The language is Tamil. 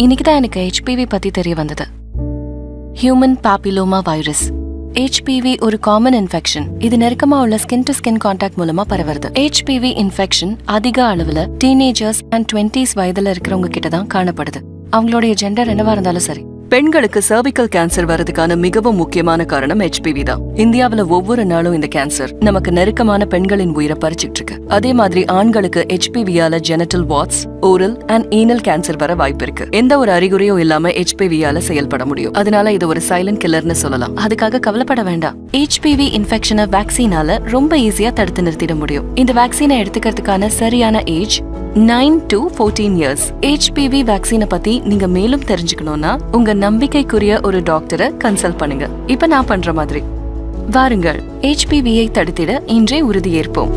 இன்னைக்கு தான் எனக்கு HPV பத்தி தெரிய வந்தது. Human papilloma virus. HPV ஒரு காமன் இன்ஃபெக்ஷன். இது நெருக்கமா உள்ள ஸ்கின் டு ஸ்கின் கான்டாக்ட் மூலமா பரவுறது. HPV இன்ஃபெக்ஷன் அதிக அளவுல டீனேஜர்ஸ் அண்ட் 20s வயதுல இருக்கிறவங்க கிட்ட தான் காணப்படுது. அவங்களுடைய ஜெண்டர் என்னவா இருந்தாலும் சரி. பெண்களுக்கு சர்விக்கல் கேன்சர் வரதுக்கான மிகவும் முக்கியமான காரணம் HPV தான். இந்தியாவில ஒவ்வொரு நாளும் இந்த கேன்சர் நமக்கு நெருக்கமான பெண்களின் உயிரை பறிச்சிட்டு இருக்கு. அதே மாதிரி ஆண்களுக்கு HPV-யால genital warts, oral and anal cancer வர வாய்ப்பு இருக்கு. எந்த ஒரு அறிகுறியும் இல்லாம HPV-யால செயல்பட முடியும். அதனால இது ஒரு சைலண்ட் கில்லர்னு சொல்லலாம். அதுக்காக கவலைப்பட வேண்டாம். HPV இன்ஃபெக்ஷனை வேக்சினால ரொம்ப ஈஸியா தடுத்து நிறுத்திட முடியும். இந்த வேக்சினை எடுத்துக்கிறதுக்கான சரியான ஏஜ் 9 to 14 years. HPV வேக்சினை பத்தி நீங்க மேலும் தெரிஞ்சுக்கணும்னா உங்க நம்பிக்கைக்குரிய ஒரு டாக்டரை கன்சல்ட் பண்ணுங்க. இப்ப நான் பண்ற மாதிரி வாருங்கள், HPV-யை தடுத்திட இன்றே உறுதியேற்போம்.